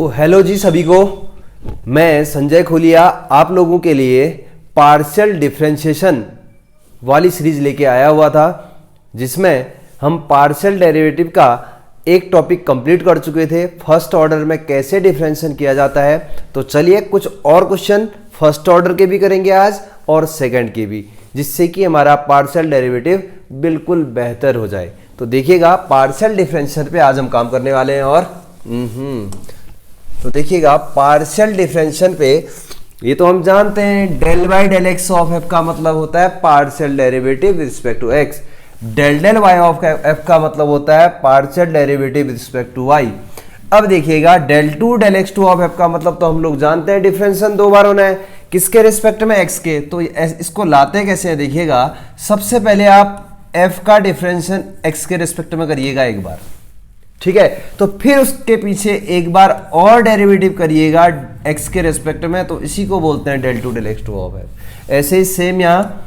तो हेलो जी सभी को, मैं संजय खोलिया आप लोगों के लिए पार्शियल डिफरेंशिएशन वाली सीरीज लेके आया हुआ था, जिसमें हम पार्शियल डेरिवेटिव का एक टॉपिक कंप्लीट कर चुके थे। फर्स्ट ऑर्डर में कैसे डिफरेंशिएशन किया जाता है। तो चलिए कुछ और क्वेश्चन फर्स्ट ऑर्डर के भी करेंगे आज और सेकंड के भी, जिससे कि हमारा पार्शियल डेरिवेटिव बिल्कुल बेहतर हो जाए। तो देखिएगा पार्शियल डिफरेंशिएशन पे आज हम काम करने वाले हैं। और तो देखिएगा पार्शियल डिफरेंशिएशन पे ये तो हम जानते हैं del by del x of f का मतलब होता है partial derivative with respect to x. Del del y of f का मतलब होता है partial derivative with respect to y. अब देखिएगा del two del x two of f का मतलब तो हम लोग जानते हैं डिफरेंशिएशन दो बार होना है, किसके रिस्पेक्ट में, एक्स के। तो इसको लाते कैसे हैं देखिएगा। सबसे पहले आप एफ का डिफरेंशिएशन एक्स के रिस्पेक्ट में करिएगा एक बार, ठीक है। तो फिर उसके पीछे एक बार और डेरिवेटिव करिएगा x के रेस्पेक्ट में, तो इसी को बोलते हैं del two del x two of f. ऐसे ही सेम यहाँ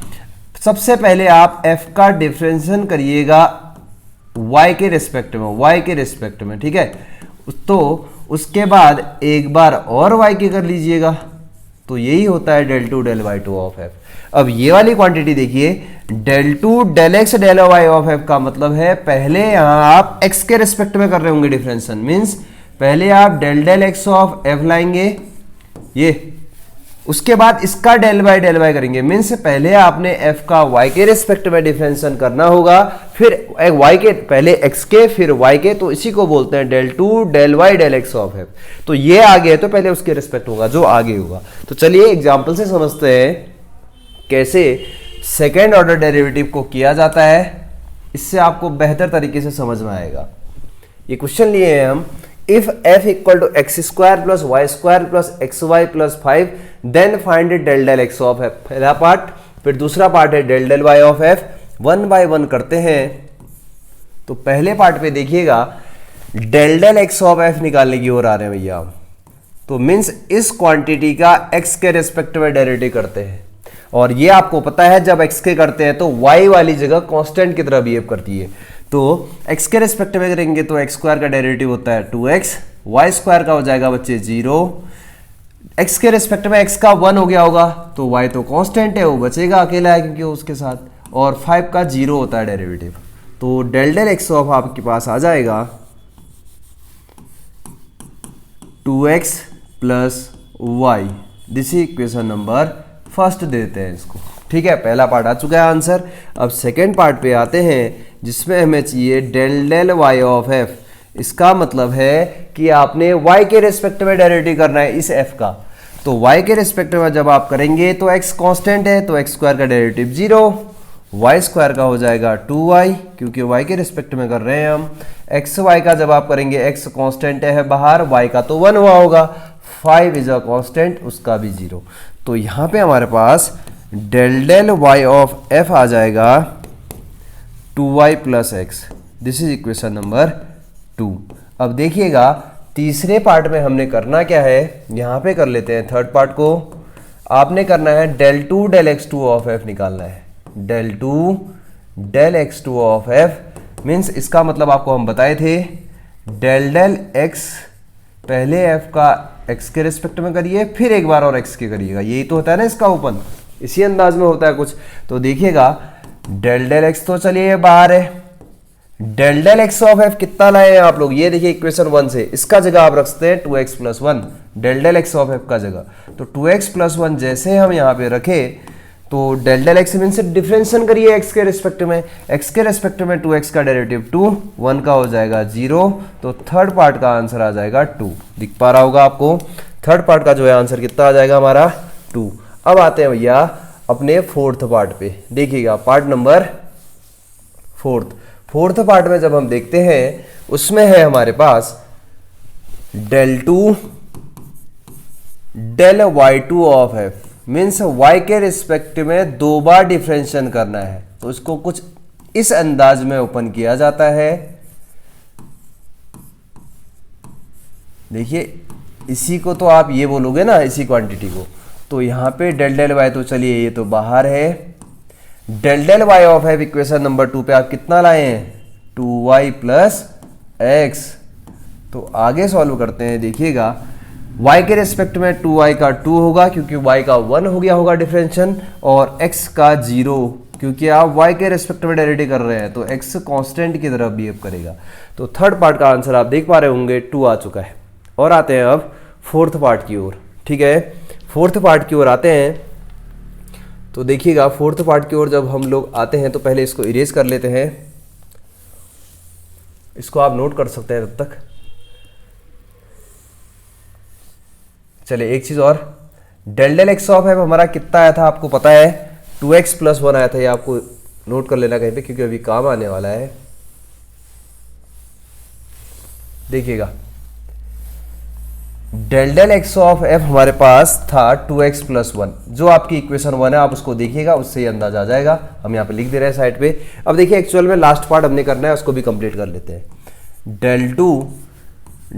सबसे पहले आप f का डिफरेंशिएशन करिएगा y के रेस्पेक्ट में, y के रेस्पेक्ट में, ठीक है। तो उसके बाद एक बार और y के कर लीजिएगा, तो यही होता है del two del y two of f. अब ये वाली क्वांटिटी देखिए, del two del x del y of f का मतलब है पहले यहां आप x के रिस्पेक्ट में कर रहे होंगे डिफरेंशिएशन, मींस पहले आप del del x of f लाएंगे ये, उसके बाद इसका डेल वाई करेंगे, मींस पहले आपने f का y के रिस्पेक्ट में डिफरेंशिएशन करना होगा, फिर y के पहले x के फिर y के, तो इसी को बोलते हैं del two del y del x of f. तो ये आगे है तो पहले उसके रिस्पेक्ट होगा जो आगे होगा। तो चलिए एग्जांपल से समझते हैं कैसे सेकेंड ऑर्डर डेरिवेटिव को किया जाता है, इससे आपको बेहतर तरीके से समझ में आएगा। ये क्वेश्चन लिए हैं हम, if f equal to x square plus y square plus x y plus 5 then find del del x of f. पहला पार्ट, फिर दूसरा पार्ट है del del y of f. One by one करते हैं। तो पहले पार्ट पे देखिएगा del del x of f निकालने की ओर आ रहे हैं भैया। तो मीन्स इस क्वांटिटी का x के रेस्पेक्ट में डेरिवेटिव करते हैं, और ये आपको पता है जब x के करते हैं तो y वाली जगह कांस्टेंट की तरह बिहेव करती है। तो x के रेस्पेक्ट में करेंगे तो x स्क्वायर का डेरिवेटिव होता है 2x, y स्क्वायर का हो जाएगा बच्चे 0, x के रेस्पेक्ट में x का 1 हो गया होगा, तो y तो कांस्टेंट है, वो बचेगा अकेला है क्योंकि उसके साथ, और 5 का 0 होता है डेरिवेटिव। तो डेल डेल एक्स ऑफ आपके पास आ जाएगा 2x plus y. This is equation number first देते हैं इसको, ठीक है। पहला पार्ट आ चुका है आंसर। अब सेकेंड पार्ट पे आते हैं, जिसमें हमें चाहिए del del y of f. इसका मतलब है कि आपने y के रेस्पेक्ट में डेरिवेटिव करना है इस f का। तो y के रेस्पेक्ट में जब आप करेंगे तो x कांस्टेंट है, तो x स्क्वायर का डेरिवेटिव 0, y स्क्वायर का हो जाएगा 2y, क्योंकि y के रेस्पेक्ट में कर रहे हैं हम। x y का जब आप करेंगे x कांस्टेंट है बाहर, y का तो 1 हुआ होगा, 5 इज अ कांस्टेंट, उसका भी 0। तो यहाँ पे हमारे पास del del y of f आ जाएगा 2y plus x. This is equation number 2। अब देखिएगा तीसरे पार्ट में हमने करना क्या है, यहाँ पे कर लेते हैं थर्ड पार्ट को। आपने करना है del two del x two of f निकालना है। Del two del x two of f means इसका मतलब आपको हम बताए थे डेल डेल एक्स, पहले f का x के रिस्पेक्ट में करिए, फिर एक बार और x के करिएगा, यही तो होता है ना इसका ओपन, इसी अंदाज में होता है कुछ। तो देखिएगा डेल डेल x तो चलिए ये बाहर है, del del x of f कितना लाए हैं आप लोग, ये देखिए इक्वेशन 1 से, इसका जगह आप रखते हैं 2x plus 1 del del x of f का जगह। तो 2x प्लस 1 जैसे हम यहाँ पे रखे, तो डेल डेल एक्स से डिफरेंशिएशन करिए x के रिस्पेक्ट में, x के रिस्पेक्ट में 2x का डेरिवेटिव 2, 1 का हो जाएगा 0, तो थर्ड पार्ट का आंसर आ जाएगा 2। दिख पा रहा होगा आपको, थर्ड पार्ट का जो है आंसर कितना आ जाएगा हमारा 2। अब आते हैं भैया अपने फोर्थ पार्ट पे। देखिएगा पार्ट नंबर फोर्थ पार्ट में जब हम देखते हैं, उसमें है हमारे पास del two del y two of f, means y के रिस्पेक्ट में 2 बार डिफरेंशिएशन करना है। तो इसको कुछ इस अंदाज में ओपन किया जाता है। देखिए इसी को तो आप ये बोलोगे ना, इसी क्वांटिटी को। तो यहाँ पे डेल डेल वाई तो चलिए ये तो बाहर है, del del y of f equation number 2 पे आप कितना लाए हैं 2y प्लस एक्स, तो आगे सॉल्व करते हैं। देखिएगा y के रेस्पेक्ट में 2y का 2 होगा क्योंकि y का 1 हो गया होगा डिफरेंशियल, और x का 0 क्योंकि आप y के रेस्पेक्ट में डेरिवेटिव कर रहे हैं तो x कांस्टेंट की तरह बिहेव करेगा। तो थर्ड पार्ट का आंसर आप देख पा रहे होंगे 2 आ चुका है। और आते हैं अब फोर्थ पार्ट की ओर। ठीक है, फोर्थ पार्ट की ओर आते हैं। तो देखिएगा फोर्थ पार्ट की ओर जब हम लोग आते हैं तो पहले इसको इरेज कर लेते हैं। इसको आप नोट कर सकते हैं तब तक। चलिए एक चीज और, del del x of f हमारा कितना आया था आपको पता है, 2x + 1 आया था। ये आपको नोट कर लेना कहीं पे क्योंकि अभी काम आने वाला है। देखिएगा del del x of f हमारे पास था 2x + 1, जो आपकी इक्वेशन 1 है आप उसको देखिएगा, उससे ही अंदाजा आ जाएगा। हम यहाँ पे लिख दे रहे हैं साइड पे। अब देखिए एक्चुअल में लास्ट पार्ट हमने करना है, उसको भी कंप्लीट कर लेते हैं। del 2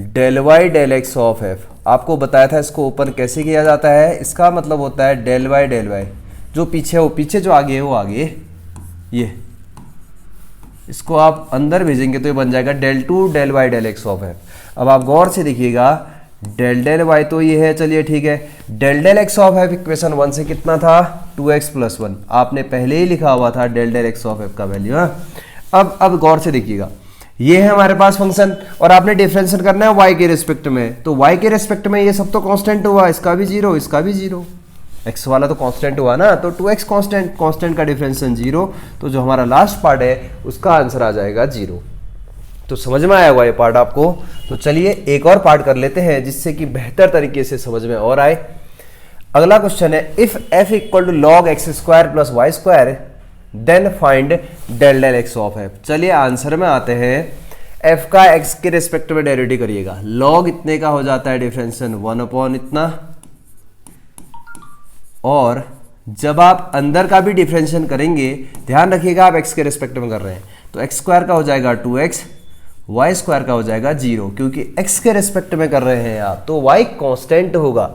del y del x of F आपको बताया था इसको ओपन कैसे किया जाता है। इसका मतलब होता है del y जो पीछे वो पीछे, जो आगे है वो आगे, ये इसको आप अंदर भेजेंगे तो ये बन जाएगा del 2 del y del x of f. अब आप गौर से देखिएगा del y तो ये है, चलिए ठीक है। del x of f equation 1 से कितना था, 2x + 1 आपने पहले ही लिखा हुआ था del x ऑफ एफ का वैल्यू। अब गौर से देखिएगा, ये है हमारे पास फंक्शन और आपने डिफरेंशिएट करना है y के रिस्पेक्ट में। तो y के रिस्पेक्ट में ये सब तो कांस्टेंट हुआ, इसका भी 0, इसका भी 0, x वाला तो कांस्टेंट हुआ ना, तो 2x कांस्टेंट का डिफरेंशियल 0, तो जो हमारा लास्ट पार्ट है उसका आंसर आ जाएगा 0। तो समझ में आया होगा ये पार्ट आपको। तो चलिए एक और पार्ट कर लेते हैं जिससे कि बेहतर तरीके से समझ में और आए। अगला क्वेश्चन है, if f = log x² + y² then find del del x of f। चलिए आंसर में आते हैं। f का x के रेस्पेक्ट में डेरिवेटिव करिएगा, log इतने का हो जाता है डिफरेंशियल 1 इतना, और जब आप अंदर का भी डिफरेंशियल करेंगे, ध्यान रखिएगा आप x के रेस्पेक्ट में कर रहे हैं, तो x² का हो जाएगा 2x, y² का हो जाएगा 0, क्योंकि x के रेस्पेक्ट में कर रहे हैं आप, तो y कांस्टेंट होगा।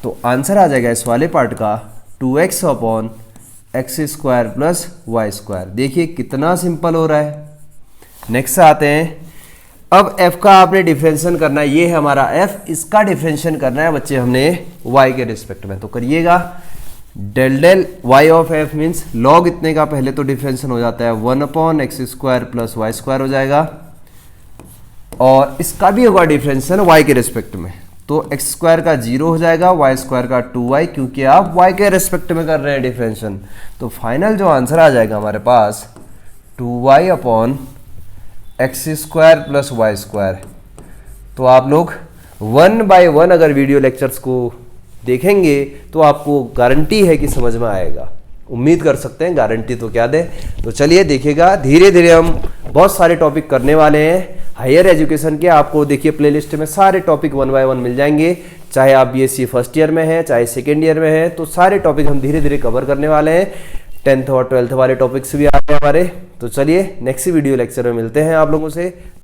तो आंसर आ जाएगा इस वाले पार्ट का 2x अपॉन x² + y²। देखिए कितना सिंपल हो रहा है। नेक्स्ट आते हैं। अब f का आपने डिफरेंशियल करना है, ये है हमारा f, इसका डिफरेंशियल करना है बच्चे हमने y के रिस्पेक्ट में। तो करिएगा del del y of f means log इतने का पहले तो डिफरेंशियल हो जाता है 1/x² + y² हो जाएगा, और इसका भी होगा डिफरेंशियल y के रिस्पेक्ट में, तो x² का 0 हो जाएगा, y² का 2y, क्योंकि आप y के रेस्पेक्ट में कर रहे हैं डिफरेंशियल। तो फाइनल जो आंसर आ जाएगा हमारे पास 2y अपॉन x² + y²। तो आप लोग 1 बाय 1 अगर वीडियो लेक्चर्स को देखेंगे तो आपको गारंटी है कि समझ में आएगा। उम्मीद कर सकते हैं, गारंटी तो क्या दे। तो चलिए देखिएगा, धीरे धीरे हम बहुत सारे टॉपिक करने वाले हैं हायर एजुकेशन के। आपको देखिए प्लेलिस्ट में सारे टॉपिक 1 बाय 1 मिल जाएंगे, चाहे आप बीएससी फर्स्ट ईयर में हैं, चाहे सेकेंड ईयर में हैं, तो सारे टॉपिक हम धीरे धीरे कवर करने वाले हैं। 10th और 12th वाले टॉपिक्स भी आ रहे हैं हमारे। तो चलिए नेक्स्ट वीडियो लेक्चर में मिलते हैं आप लोगों से।